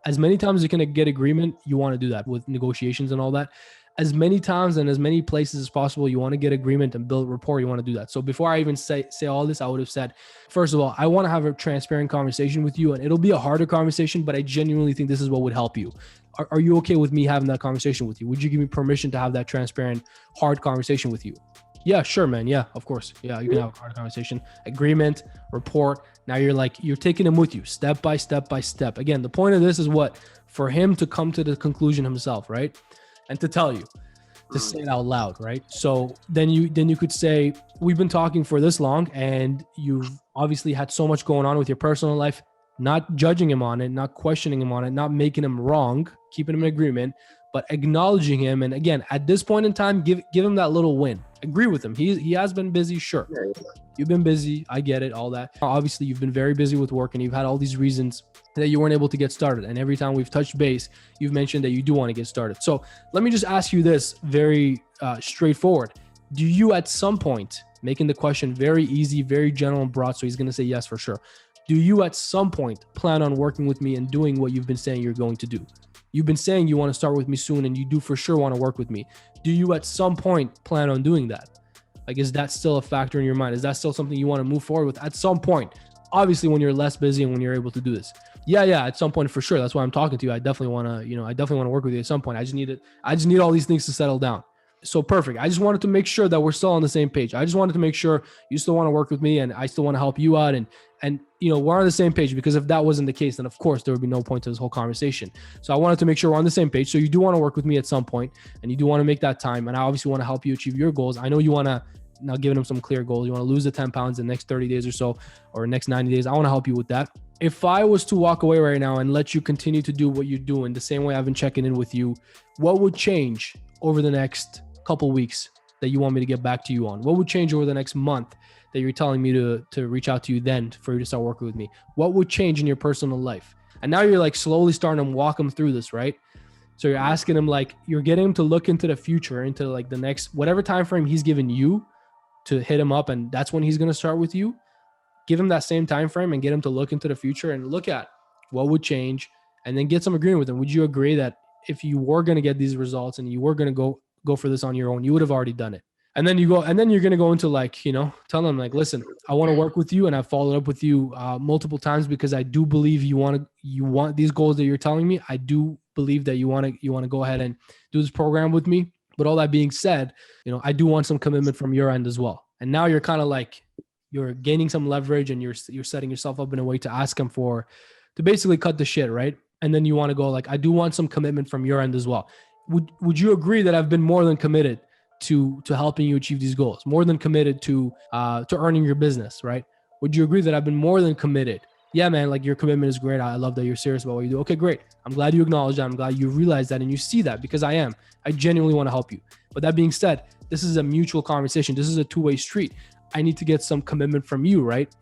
As many times as you can get agreement, you want to do that with negotiations and all that. As many times and as many places as possible, you want to get agreement and build rapport. You want to do that. So before I even say all this, I would have said, first of all, I want to have a transparent conversation with you, and it'll be a harder conversation, but I genuinely think this is what would help you. Are you okay with me having that conversation with you? Would you give me permission to have that transparent, hard conversation with you? Yeah, sure, man. Yeah, of course. Yeah, you can have a hard conversation. Agreement, report. Now you're taking him with you step by step by step. Again, the point of this is what? For him to come to the conclusion himself, right? And to tell you, to say it out loud, right? So then you could say, we've been talking for this long and you've obviously had so much going on with your personal life, not judging him on it, not questioning him on it, not making him wrong, keeping him in agreement, but acknowledging him. And again, at this point in time, give him that little win. Agree with him. He has been busy, sure. You've been busy. I get it, all that. Obviously, you've been very busy with work and you've had all these reasons that you weren't able to get started. And every time we've touched base, you've mentioned that you do want to get started. So let me just ask you this very straightforward. Do you at some point, making the question very easy, very general and broad, so he's going to say yes for sure. Do you at some point plan on working with me and doing what you've been saying you're going to do? You've been saying you want to start with me soon and you do for sure want to work with me. Do you at some point plan on doing that? Like, is that still a factor in your mind? Is that still something you want to move forward with at some point? Obviously, when you're less busy and when you're able to do this. Yeah, at some point for sure. That's why I'm talking to you. I definitely want to work with you at some point. I just need all these things to settle down. So perfect. I just wanted to make sure that we're still on the same page. I just wanted to make sure you still want to work with me and I still want to help you out and we're on the same page, because if that wasn't the case, then of course there would be no point to this whole conversation. So I wanted to make sure we're on the same page. So you do want to work with me at some point and you do want to make that time. And I obviously want to help you achieve your goals. I know you want to, now giving them some clear goals. You want to lose the 10 pounds in the next 30 days or so, or next 90 days. I want to help you with that. If I was to walk away right now and let you continue to do what you're doing the same way I've been checking in with you, what would change over the next couple weeks that you want me to get back to you on? What would change over the next month that you're telling me to reach out to you then for you to start working with me? What would change in your personal life? And now you're like slowly starting to walk him through this, right? So you're asking him, like, you're getting him to look into the future, into like the next, whatever time frame he's given you to hit him up. And that's when he's going to start with you. Give him that same time frame and get him to look into the future and look at what would change, and then get some agreement with him. Would you agree that if you were going to get these results and you were going to go for this on your own, you would have already done it? And then you're going to go into like, tell them like, listen, I want to work with you. And I've followed up with you multiple times because I do believe you want these goals that you're telling me. I do believe that you want to go ahead and do this program with me. But all that being said, I do want some commitment from your end as well. And now you're kind of like, you're gaining some leverage and you're setting yourself up in a way to ask him to basically cut the shit, right? And then you want to go like, I do want some commitment from your end as well. Would you agree that I've been more than committed to helping you achieve these goals, more than committed to earning your business, right? Would you agree that I've been more than committed? Yeah, man, like your commitment is great. I love that you're serious about what you do. Okay, great. I'm glad you acknowledge that. I'm glad you realize that and you see that, because I genuinely want to help you. But that being said, this is a mutual conversation. This is a two-way street. I need to get some commitment from you, right?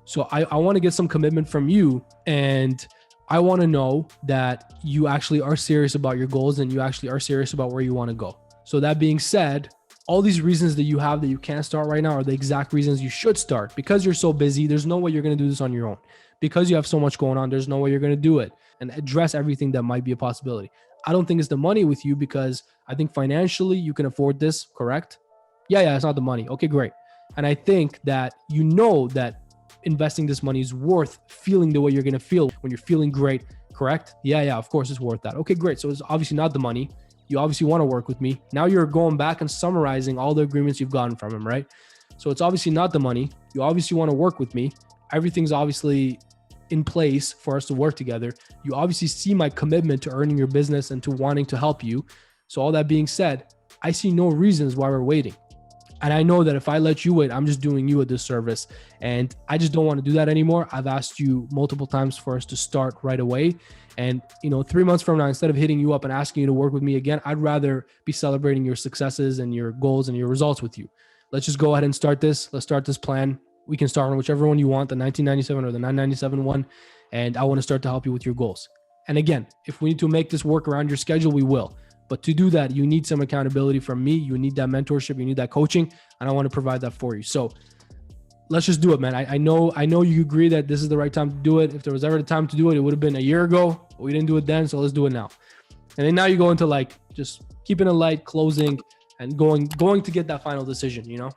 So I want to get some commitment from you, and I want to know that you actually are serious about your goals and you actually are serious about where you want to go. So that being said, all these reasons that you have that you can't start right now are the exact reasons you should start. Because you're so busy, there's no way you're going to do this on your own. Because you have so much going on, there's no way you're going to do it and address everything that might be a possibility. I don't think it's the money with you, because I think financially you can afford this, correct? Yeah, it's not the money. Okay, great. And I think that that investing this money is worth feeling the way you're going to feel when you're feeling great, correct? Yeah, of course it's worth that. Okay, great. So it's obviously not the money. You obviously want to work with me. Now you're going back and summarizing all the agreements you've gotten from him, right? So it's obviously not the money. You obviously want to work with me. Everything's obviously in place for us to work together. You obviously see my commitment to earning your business and to wanting to help you. So all that being said, I see no reasons why we're waiting. And I know that if I let you wait, I'm just doing you a disservice. And I just don't want to do that anymore. I've asked you multiple times for us to start right away. And, 3 months from now, instead of hitting you up and asking you to work with me again, I'd rather be celebrating your successes and your goals and your results with you. Let's just go ahead and start this. Let's start this plan. We can start on whichever one you want, the 1997 or the 997 one. And I want to start to help you with your goals. And again, if we need to make this work around your schedule, we will. But to do that, you need some accountability from me. You need that mentorship. You need that coaching. And I want to provide that for you. So let's just do it, man. I know you agree that this is the right time to do it. If there was ever the time to do it, it would have been a year ago. But we didn't do it then, so let's do it now. And then now you go into like just keeping it light, closing, and going to get that final decision, you know?